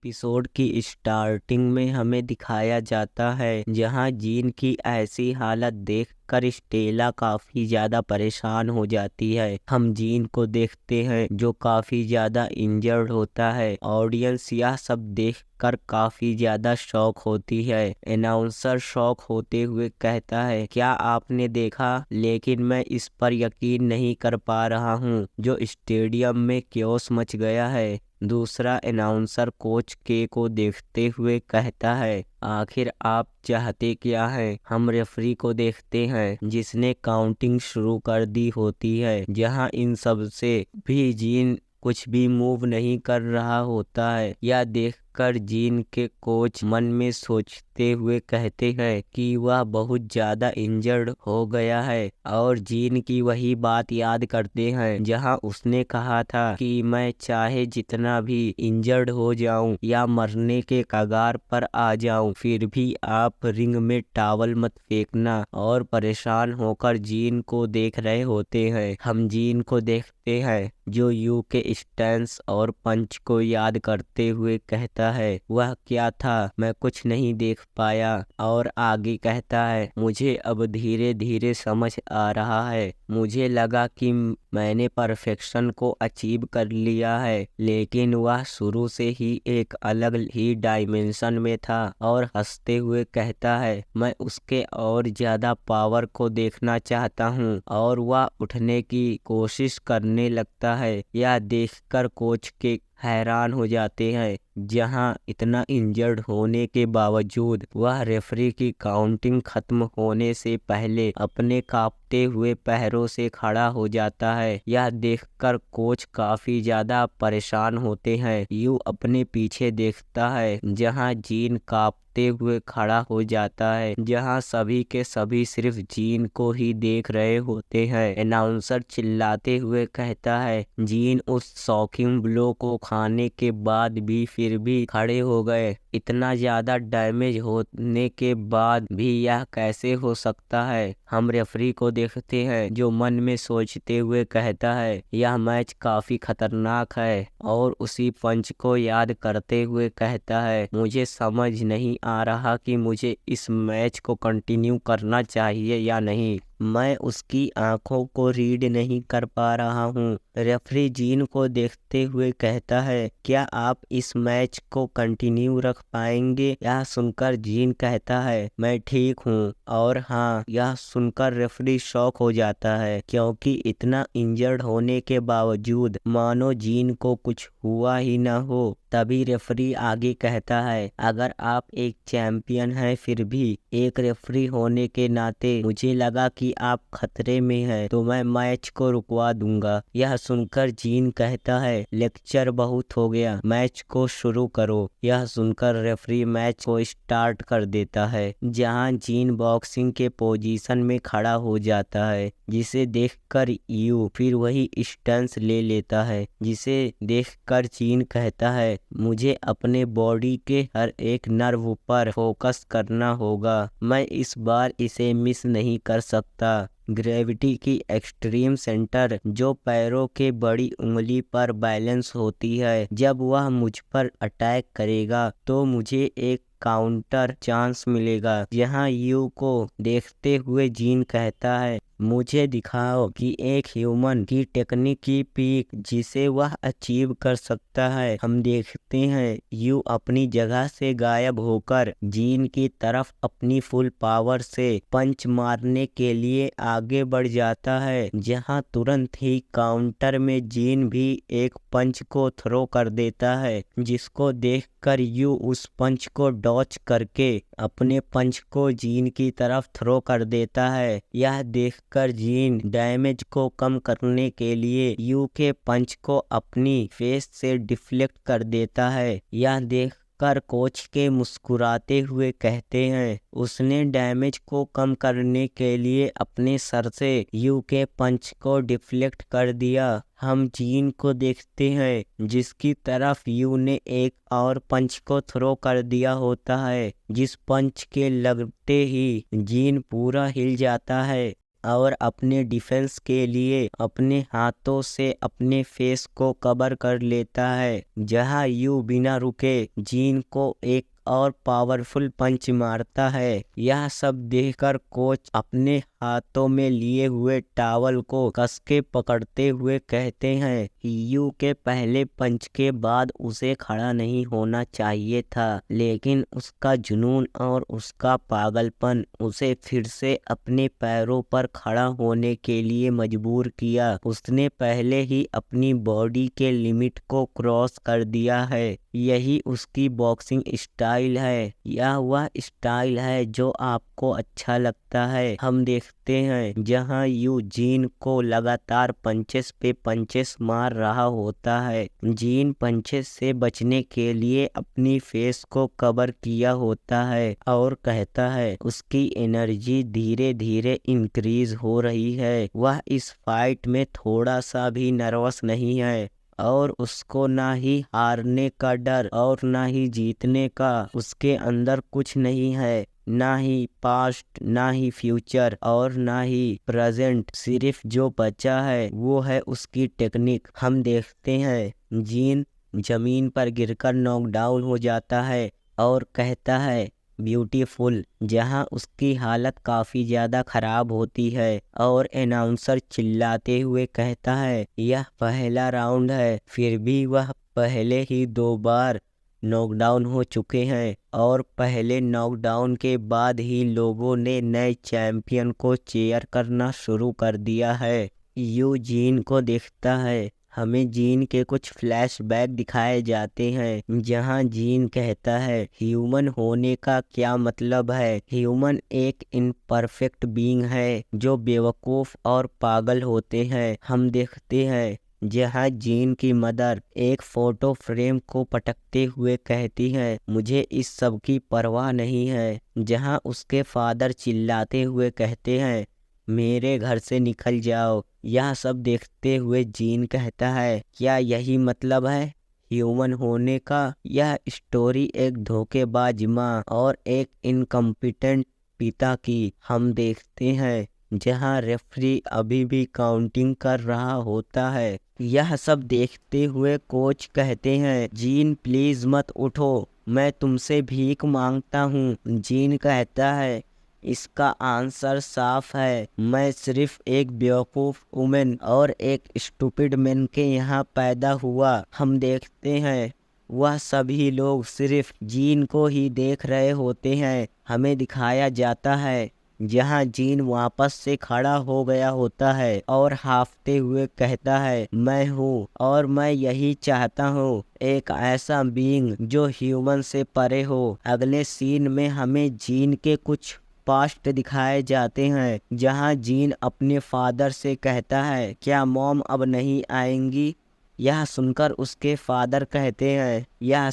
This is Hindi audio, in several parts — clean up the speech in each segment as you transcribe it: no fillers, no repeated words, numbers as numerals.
एपिसोड की स्टार्टिंग में हमें दिखाया जाता है जहां जीन की ऐसी हालत देखकर स्टेला काफी ज्यादा परेशान हो जाती है। हम जीन को देखते हैं जो काफी ज्यादा इंजर्ड होता है। ऑडियंस यह सब देखकर काफी ज्यादा शॉक होती है। अनाउंसर शॉक होते हुए कहता है, क्या आपने देखा? लेकिन मैं इस पर यकीन नहीं कर पा रहा हूँ। जो स्टेडियम में क्योस मच गया है। दूसरा अनाउंसर कोच के को देखते हुए कहता है, आखिर आप चाहते क्या हैं? हम रेफरी को देखते हैं जिसने काउंटिंग शुरू कर दी होती है। जहां इन सब से भी जीन कुछ भी मूव नहीं कर रहा होता है। यह देखकर जीन के कोच मन में सोचते हुए कहते हैं कि वह बहुत ज्यादा इंजर्ड हो गया है और जीन की वही बात याद करते हैं जहां उसने कहा था कि मैं चाहे जितना भी इंजर्ड हो जाऊं या मरने के कगार पर आ जाऊं, फिर भी आप रिंग में टॉवल मत फेंकना। और परेशान होकर जीन को देख रहे होते हैं। हम जीन को देखते हैं जो यू के स्टैंस और पंच को याद करते हुए कहता है, वह क्या था? मैं कुछ नहीं देख पाया। और आगे कहता है, मुझे अब धीरे धीरे समझ आ रहा है। मुझे लगा कि मैंने परफेक्शन को अचीव कर लिया है, लेकिन वह शुरू से ही एक अलग ही डायमेंशन में था। और हंसते हुए कहता है, मैं उसके और ज्यादा पावर को देखना चाहता हूँ। और वह उठने की कोशिश करने लगता है। यह देखकर कोच के हैरान हो जाते हैं जहां इतना इंजर्ड होने के बावजूद वह रेफरी की काउंटिंग खत्म होने से पहले अपने कांपते हुए पैरों से खड़ा हो जाता है। यह देखकर कोच काफी ज्यादा परेशान होते हैं। यू अपने पीछे देखता है जहां जीन कांपते हुए खड़ा हो जाता है, जहां सभी के सभी सिर्फ जीन को ही देख रहे होते हैं। अनाउंसर चिल्लाते हुए कहता है, जीन उस शॉकिंग ब्लो को खाने के बाद भी फिर भी खड़े हो गए। इतना ज्यादा डैमेज होने के बाद भी यह कैसे हो सकता है? हम रेफरी को देखते हैं जो मन में सोचते हुए कहता है, यह मैच काफी खतरनाक है। और उसी पंच को याद करते हुए कहता है, मुझे समझ नहीं आ रहा कि मुझे इस मैच को कंटिन्यू करना चाहिए या नहीं। मैं उसकी आंखों को रीड नहीं कर पा रहा हूँ। रेफरी जीन को देखते हुए कहता है, क्या आप इस मैच को कंटिन्यू रख पाएंगे? यह सुनकर जीन कहता है, मैं ठीक हूँ। और हाँ, यह सुनकर रेफरी शॉक हो जाता है क्योंकि इतना इंजर्ड होने के बावजूद मानो जीन को कुछ हुआ ही ना हो। तभी रेफरी आगे कहता है, अगर आप एक चैंपियन हैं फिर भी एक रेफरी होने के नाते मुझे लगा कि आप खतरे में हैं, तो मैं मैच को रुकवा दूंगा। यह सुनकर जीन कहता है, लेक्चर बहुत हो गया, मैच को शुरू करो। यह सुनकर रेफरी मैच को स्टार्ट कर देता है जहां जीन बॉक्सिंग के पोजीशन में खड़ा हो जाता है, जिसे देखकर यू फिर वही स्टैंस ले लेता है। जिसे देखकर जीन कहता है, मुझे अपने बॉडी के हर एक नर्व पर फोकस करना होगा। मैं इस बार इसे मिस नहीं कर सकता। ग्रेविटी की एक्सट्रीम सेंटर जो पैरों के बड़ी उंगली पर बैलेंस होती है, जब वह मुझ पर अटैक करेगा तो मुझे एक काउंटर चांस मिलेगा। यहाँ यू को देखते हुए जीन कहता है, मुझे दिखाओ कि एक ह्यूमन की टेक्निक की पीक जिसे वह अचीव कर सकता है। हम देखते हैं यू अपनी जगह से गायब होकर जीन की तरफ अपनी फुल पावर से पंच मारने के लिए आगे बढ़ जाता है, जहां तुरंत ही काउंटर में जीन भी एक पंच को थ्रो कर देता है, जिसको देखकर यू उस पंच को डॉच करके अपने पंच को जीन की तरफ थ्रो कर देता है। यह देखकर जीन डैमेज को कम करने के लिए यू के पंच को अपनी फेस से डिफ्लेक्ट कर देता है। यह देखकर कोच के मुस्कुराते हुए कहते हैं, उसने डैमेज को कम करने के लिए अपने सर से यू के पंच को डिफ्लेक्ट कर दिया। हम जीन को देखते हैं जिसकी तरफ यू ने एक और पंच को थ्रो कर दिया होता है, जिस पंच के लगते ही जीन पूरा हिल जाता है। और अपने डिफेंस के लिए अपने हाथों से अपने फेस को कवर कर लेता है। जहां यू बिना रुके जीन को एक और पावरफुल पंच मारता है। यह सब देखकर कोच अपने हाथों में लिए हुए टॉवल को कस के पकड़ते हुए कहते हैं यू के पहले पंच के बाद उसे खड़ा नहीं होना चाहिए था, लेकिन उसका जुनून और उसका पागलपन उसे फिर से अपने पैरों पर खड़ा होने के लिए मजबूर किया। उसने पहले ही अपनी बॉडी के लिमिट को क्रॉस कर दिया है। यही उसकी बॉक्सिंग स्टाइल है। यह वह स्टाइल है जो आपको अच्छा लगता है। हम देखते हैं जहां यू जीन को लगातार पंचेस पे पंचेस मार रहा होता है। जीन पंचेस से बचने के लिए अपनी फेस को कवर किया होता है और कहता है उसकी एनर्जी धीरे धीरे इंक्रीज हो रही है। वह इस फाइट में थोड़ा सा भी नर्वस नहीं है और उसको ना ही हारने का डर और ना ही जीतने का। उसके अंदर कुछ नहीं है, ना ही पास्ट, ना ही फ्यूचर और ना ही प्रेजेंट। सिर्फ जो बचा है वो है उसकी टेक्निक। हम देखते हैं जीन जमीन पर गिरकर नॉकडाउन हो जाता है और कहता है ब्यूटीफुल, जहां उसकी हालत काफी ज्यादा खराब होती है और अनाउंसर चिल्लाते हुए कहता है यह पहला राउंड है। फिर भी वह पहले ही 2 बार नॉकडाउन हो चुके हैं और पहले नॉकडाउन के बाद ही लोगों ने नए चैंपियन को चीयर करना शुरू कर दिया है। यू जीन को देखता है। हमें जीन के कुछ फ्लैशबैक दिखाए जाते हैं जहां जीन कहता है ह्यूमन होने का क्या मतलब है। ह्यूमन एक इनपरफेक्ट बीइंग है जो बेवकूफ़ और पागल होते हैं। हम देखते हैं जहां जीन की मदर एक फोटो फ्रेम को पटकते हुए कहती है मुझे इस सब की परवाह नहीं है। जहां उसके फादर चिल्लाते हुए कहते हैं मेरे घर से निकल जाओ। यह सब देखते हुए जीन कहता है क्या यही मतलब है ह्यूमन होने का। यह स्टोरी एक धोखेबाज माँ और एक इनकम्पिटेंट पिता की। हम देखते हैं जहां रेफरी अभी भी काउंटिंग कर रहा होता है। यह सब देखते हुए कोच कहते हैं जीन प्लीज मत उठो, मैं तुमसे भीख मांगता हूँ। जीन कहता है इसका आंसर साफ है, मैं सिर्फ एक बेवकूफ़ वुमेन और एक स्टूपिड मैन के यहाँ पैदा हुआ। हम देखते हैं वह सभी लोग सिर्फ जीन को ही देख रहे होते हैं। हमें दिखाया जाता है जहां जीन वापस से खड़ा हो गया होता है और हाफते हुए कहता है मैं हूँ और मैं यही चाहता हूँ, एक ऐसा बीइंग जो ह्यूमन से परे हो। अगले सीन में हमें जीन के कुछ पास्ट दिखाए जाते हैं जहां जीन अपने फादर से कहता है क्या मॉम अब नहीं आएंगी। यह सुनकर उसके फादर कहते हैं यह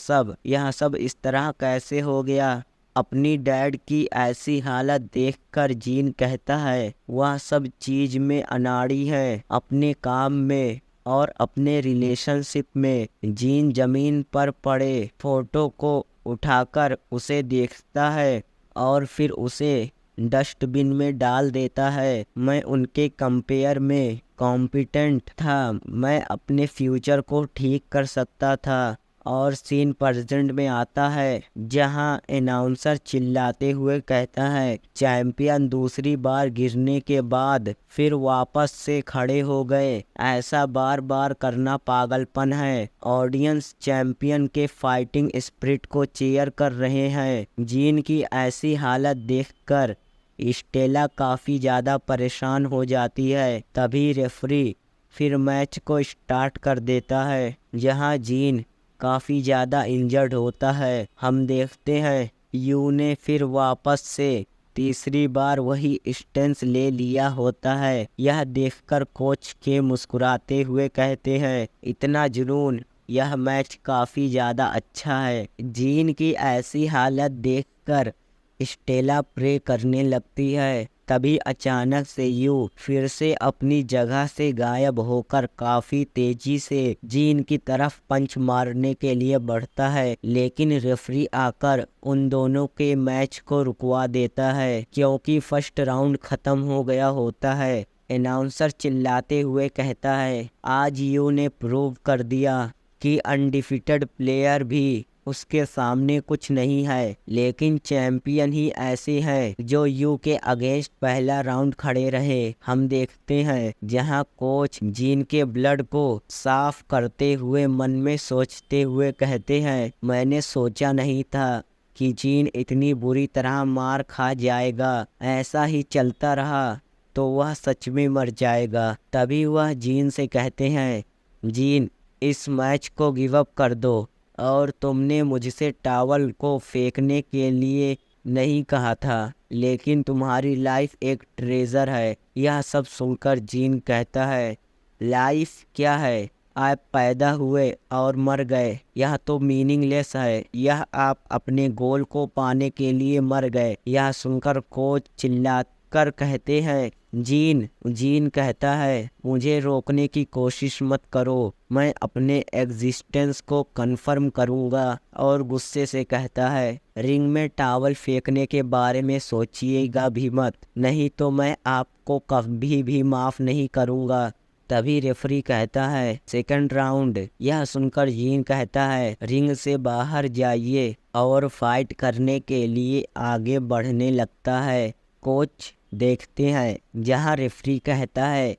सब इस तरह कैसे हो गया। अपनी डैड की ऐसी हालत देखकर जीन कहता है वह सब चीज में अनाड़ी है, अपने काम में और अपने रिलेशनशिप में। जीन जमीन पर पड़े फोटो को उठाकर उसे देखता है और फिर उसे डस्टबिन में डाल देता है। मैं उनके कंपेयर में कॉम्पिटेंट था, मैं अपने फ्यूचर को ठीक कर सकता था। और सीन प्रेजेंट में आता है जहां अनाउंसर चिल्लाते हुए कहता है चैंपियन दूसरी बार गिरने के बाद फिर वापस से खड़े हो गए। ऐसा बार बार करना पागलपन है। ऑडियंस चैंपियन के फाइटिंग स्पिरिट को चीयर कर रहे हैं। जीन की ऐसी हालत देखकर स्टेला काफ़ी ज़्यादा परेशान हो जाती है। तभी रेफरी फिर मैच को स्टार्ट कर देता है जहां जीन काफ़ी ज़्यादा इंजर्ड होता है। हम देखते हैं यू ने फिर वापस से तीसरी बार वही स्टेंस ले लिया होता है। यह देखकर कोच के मुस्कुराते हुए कहते हैं इतना जुनून, यह मैच काफ़ी ज़्यादा अच्छा है। जीन की ऐसी हालत देखकर स्टेला प्रे करने लगती है तभी अचानक से यू फिर से अपनी जगह से गायब होकर काफी तेजी से जीन की तरफ पंच मारने के लिए बढ़ता है, लेकिन रेफरी आकर उन दोनों के मैच को रुकवा देता है क्योंकि फर्स्ट राउंड खत्म हो गया होता है। अनाउंसर चिल्लाते हुए कहता है, आज यू ने प्रूव कर दिया कि अनडिफिटेड प्लेयर भी उसके सामने कुछ नहीं है, लेकिन चैंपियन ही ऐसे हैं जो यू के अगेंस्ट पहला राउंड खड़े रहे। हम देखते हैं जहां कोच जीन के ब्लड को साफ करते हुए मन में सोचते हुए कहते हैं, मैंने सोचा नहीं था कि जीन इतनी बुरी तरह मार खा जाएगा। ऐसा ही चलता रहा तो वह सच में मर जाएगा। तभी वह जीन से कहते हैं, जीन इस मैच को गिव अप कर दो, और तुमने मुझसे टॉवल को फेंकने के लिए नहीं कहा था, लेकिन तुम्हारी लाइफ एक ट्रेजर है। यह सब सुनकर जीन कहता है, लाइफ क्या है, आप पैदा हुए और मर गए, यह तो मीनिंगलेस है। यह आप अपने गोल को पाने के लिए मर गए। यह सुनकर कोच चिल्लाकर कहते हैं, जीन कहता है, मुझे रोकने की कोशिश मत करो, मैं अपने एग्जिस्टेंस को कंफर्म करूंगा। और गुस्से से कहता है, रिंग में टॉवल फेंकने के बारे में सोचिएगा भी मत, नहीं तो मैं आपको कभी भी माफ नहीं करूंगा। तभी रेफरी कहता है, सेकंड राउंड। यह सुनकर जीन कहता है, रिंग से बाहर जाइए, और फाइट करने के लिए आगे बढ़ने लगता है। कोच देखते हैं जहां रेफरी कहता है,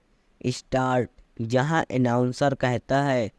स्टार्ट। जहां अनाउंसर कहता है,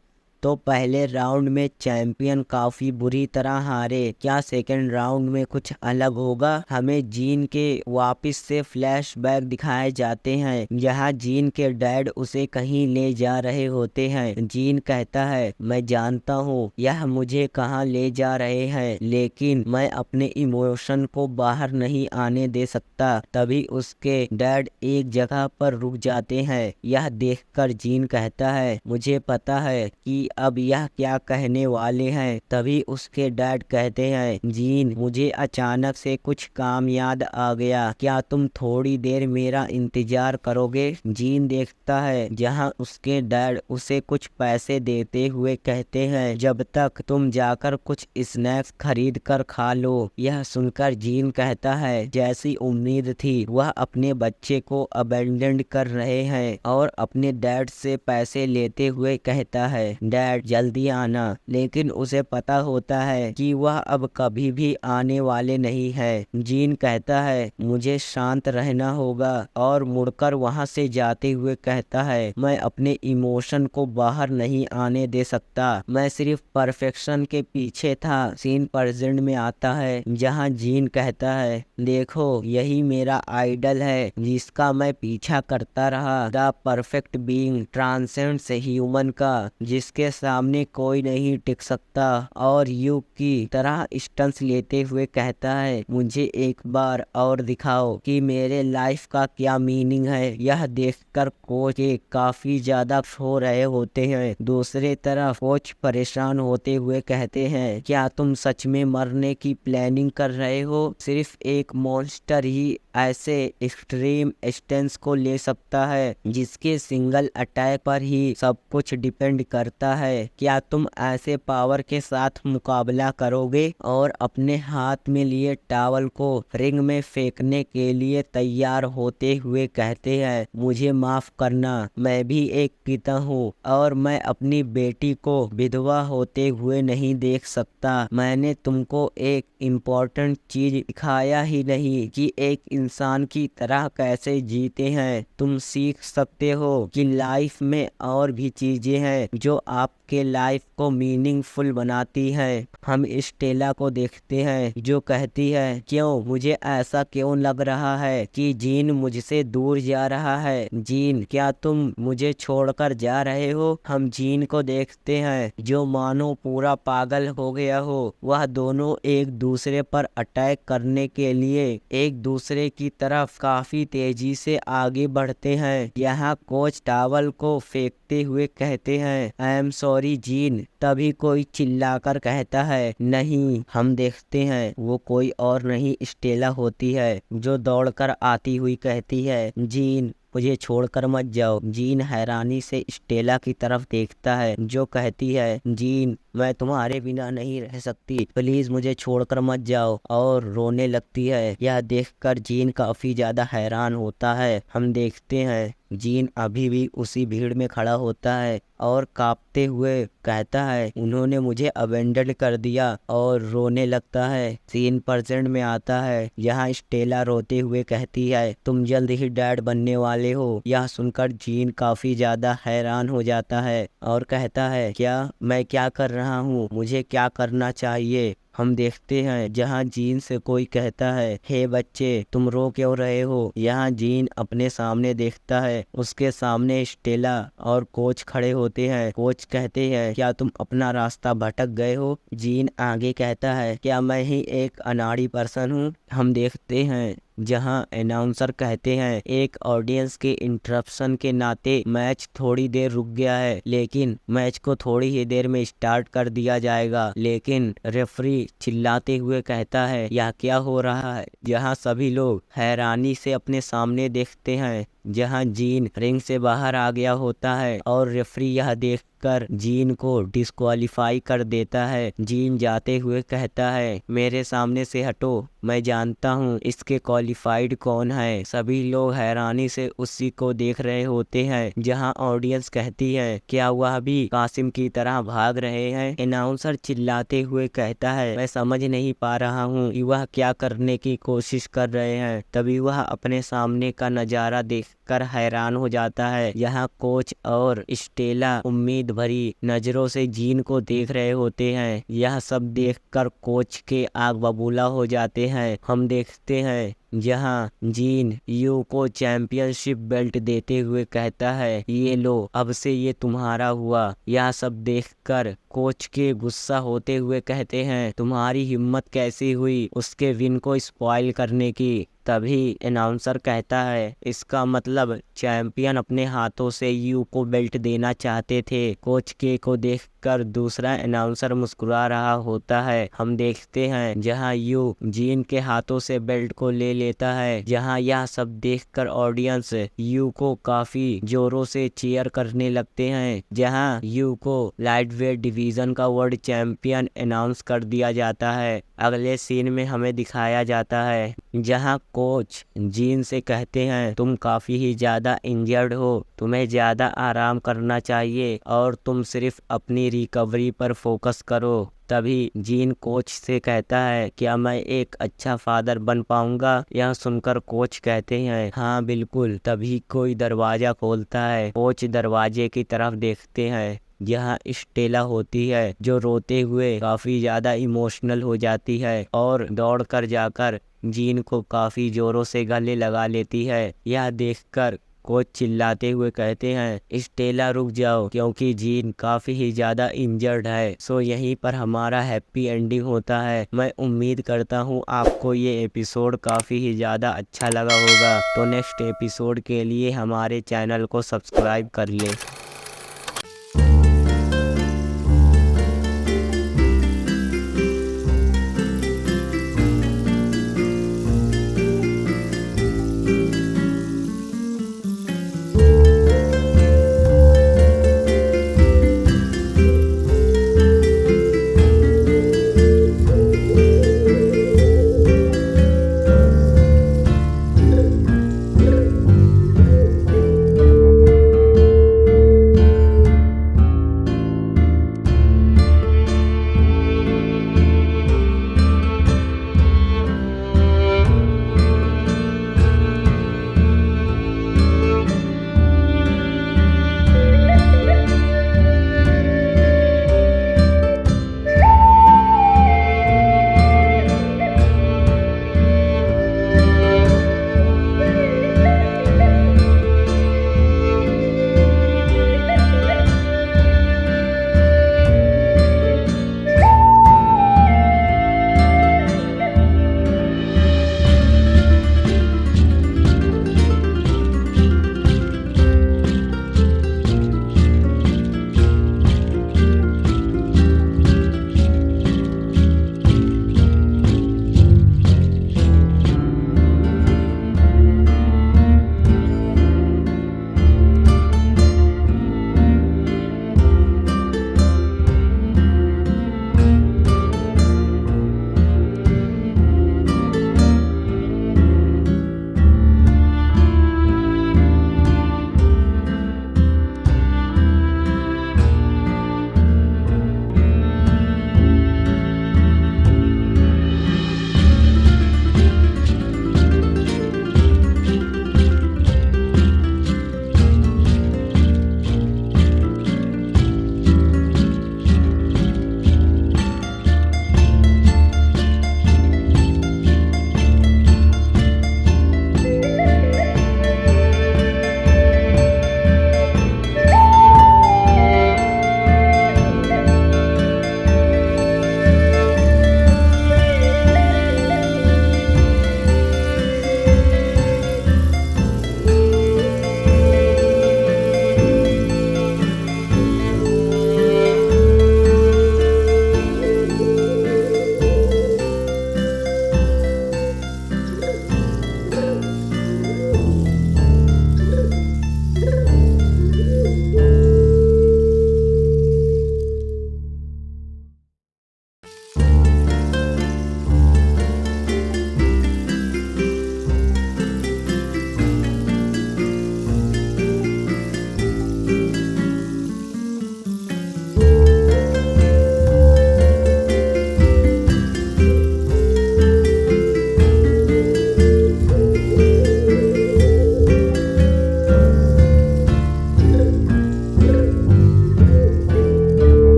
तो पहले राउंड में चैंपियन काफ़ी बुरी तरह हारे, क्या सेकंड राउंड में कुछ अलग होगा? हमें जीन के वापस से फ्लैशबैक दिखाए जाते हैं जहां जीन के डैड उसे कहीं ले जा रहे होते हैं। जीन कहता है, मैं जानता हूं यह मुझे कहां ले जा रहे हैं, लेकिन मैं अपने इमोशन को बाहर नहीं आने दे सकता। तभी उसके डैड एक जगह पर रुक जाते हैं। यह देखकर जीन कहता है, मुझे पता है कि अब यह क्या कहने वाले हैं। तभी उसके डैड कहते हैं, जीन मुझे अचानक से कुछ काम याद आ गया, क्या तुम थोड़ी देर मेरा इंतजार करोगे? जीन देखता है जहां उसके डैड उसे कुछ पैसे देते हुए कहते हैं, जब तक तुम जाकर कुछ स्नैक्स खरीद कर खा लो। यह सुनकर जीन कहता है, जैसी उम्मीद थी वह अपने बच्चे को अबेंडन कर रहे हैं, और अपने डैड से पैसे लेते हुए कहता है, डैड जल्दी आना। लेकिन उसे पता होता है कि वह अब कभी भी आने वाले नहीं है। जीन कहता है, मुझे शांत रहना होगा, और मुड़कर वहां से जाते हुए कहता है, मैं अपने इमोशन को बाहर नहीं आने दे सकता, मैं सिर्फ परफेक्शन के पीछे था। सीन प्रेजेंट में आता है जहां जीन कहता है, देखो यही मेरा आइडल है जिसका मैं पीछा करता रहा, the perfect being, transcends human का, जिसके सामने कोई नहीं टिक सकता। और यू की तरह स्टंस लेते हुए कहता है, मुझे एक बार और दिखाओ कि मेरे लाइफ का क्या मीनिंग है। यह देखकर कोच काफी ज्यादा हो रहे होते हैं। दूसरी तरफ कोच परेशान होते हुए कहते हैं, क्या तुम सच में मरने की प्लानिंग कर रहे हो? सिर्फ एक मॉन्स्टर ही ऐसे एक्सट्रीम स्टेंस को ले सकता है जिसके सिंगल अटैक पर ही सब कुछ डिपेंड करता है। क्या तुम ऐसे पावर के साथ मुकाबला करोगे? और अपने हाथ में लिए टॉवल को रिंग में फेंकने के लिए तैयार होते हुए कहते हैं, मुझे माफ करना, मैं भी एक पिता हूँ, और मैं अपनी बेटी को विधवा होते हुए नहीं देख सकता। मैंने तुमको एक इम्पोर्टेंट चीज दिखाया ही नहीं कि एक इंसान की तरह कैसे जीते हैं। तुम सीख सकते हो कि लाइफ में और भी चीजें हैं जो आपके लाइफ को मीनिंगफुल बनाती है। हम स्टेला को देखते हैं जो कहती है, क्यों मुझे ऐसा क्यों लग रहा है कि जीन मुझसे दूर जा रहा है? जीन क्या तुम मुझे छोड़कर जा रहे हो? हम जीन को देखते हैं जो मानो पूरा पागल हो गया हो। वह दोनों एक दूसरे पर अटैक करने के लिए एक दूसरे की तरफ काफी तेजी से आगे बढ़ते हैं। यहाँ कोच टॉवल को फेंकते हुए कहते हैं, I am sorry sorry gene. तभी कोई चिल्लाकर कहता है, नहीं। हम देखते हैं वो कोई और नहीं स्टेला होती है, जो दौड़कर आती हुई कहती है, जीन मुझे छोड़कर मत जाओ। जीन हैरानी से स्टेला की तरफ देखता है, जो कहती है, जीन मैं तुम्हारे बिना नहीं रह सकती, प्लीज मुझे छोड़कर मत जाओ, और रोने लगती है। यह देखकर जीन काफी ज्यादा हैरान होता है। हम देखते हैं जीन अभी भी उसी भीड़ में खड़ा होता है और कांपते हुए कहता है, उन्होंने मुझे अबेंडन कर दिया, और रोने लगता है। सीन प्रेजेंट में आता है, यहाँ स्टेला रोते हुए कहती है, तुम जल्द ही डैड बनने वाले हो। यह सुनकर जीन काफी ज्यादा हैरान हो जाता है और कहता है, क्या मैं क्या कर रहा हूँ, मुझे क्या करना चाहिए। हम देखते हैं जहाँ जीन से कोई कहता है, हे बच्चे तुम रो क्यों रहे हो। यहाँ जीन अपने सामने देखता है, उसके सामने स्टेला और कोच खड़े होते हैं। कोच कहते हैं, क्या तुम अपना रास्ता भटक गए हो। जीन आगे कहता है, क्या मैं ही एक अनाड़ी पर्सन हूँ। हम देखते हैं जहां अनाउंसर कहते हैं, एक ऑडियंस के इंटरप्शन के नाते मैच थोड़ी देर रुक गया है, लेकिन मैच को थोड़ी ही देर में स्टार्ट कर दिया जाएगा। लेकिन रेफरी चिल्लाते हुए कहता है, यह क्या हो रहा है। जहां सभी लोग हैरानी से अपने सामने देखते हैं, जहां जीन रिंग से बाहर आ गया होता है और रेफरी यह देखकर जीन को डिस्क्वालीफाई कर देता है। जीन जाते हुए कहता है, मेरे सामने से हटो, मैं जानता हूँ इसके क्वालिफाइड कौन है। सभी लोग हैरानी से उसी को देख रहे होते हैं, जहां ऑडियंस कहती है, क्या वह भी कासिम की तरह भाग रहे हैं। अनाउंसर चिल्लाते हुए कहता है, मैं समझ नहीं पा रहा हूँ कि वह क्या करने की कोशिश कर रहे हैं। तभी वह अपने सामने का नजारा देखकर हैरान हो जाता है। यहाँ कोच और स्टेला उम्मीद भरी नजरों से जीन को देख रहे होते हैं। यह सब देखकर कोच के आग बबूला हो जाते हैं। हम देखते हैं जहां जीन यू को चैंपियनशिप बेल्ट देते हुए कहता है, ये लो, अब से ये तुम्हारा हुआ। यह सब देखकर कोच के गुस्सा होते हुए कहते हैं, तुम्हारी हिम्मत कैसी हुई उसके विन को स्पॉइल करने की। तभी अनाउंसर कहता है, इसका मतलब चैंपियन अपने हाथों से यू को बेल्ट देना चाहते थे। कोच के को देखकर दूसरा अनाउंसर मुस्कुरा रहा होता है। हम देखते हैं जहां यू जीन के हाथों से बेल्ट को ले लेता है। जहां यह सब देखकर ऑडियंस यू को काफी जोरों से चीयर करने लगते हैं। जहां यू को लाइट वेट डिवीजन का वर्ल्ड चैंपियन अनाउंस कर दिया जाता है। अगले सीन में हमें दिखाया जाता है जहां कोच जीन से कहते हैं, तुम काफी ही ज्यादा इंजर्ड हो, तुम्हें ज्यादा आराम करना चाहिए और तुम सिर्फ अपनी रिकवरी पर फोकस करो। तभी जीन कोच से कहता है, क्या मैं एक अच्छा फादर बन पाऊंगा। यह सुनकर कोच कहते हैं, हाँ बिल्कुल। तभी कोई दरवाजा खोलता है। कोच दरवाजे की तरफ देखते हैं, यहाँ स्टेला होती है, जो रोते हुए काफी ज्यादा इमोशनल हो जाती है और दौड़कर जाकर जीन को काफी जोरों से गले लगा लेती है। यह देखकर कोच चिल्लाते हुए कहते हैं, स्टेला रुक जाओ, क्योंकि जीन काफी ही ज्यादा इंजर्ड है। सो यहीं पर हमारा हैप्पी एंडिंग होता है। मैं उम्मीद करता हूँ आपको ये एपिसोड काफी ही ज्यादा अच्छा लगा होगा। तो नेक्स्ट एपिसोड के लिए हमारे चैनल को सब्सक्राइब कर ले।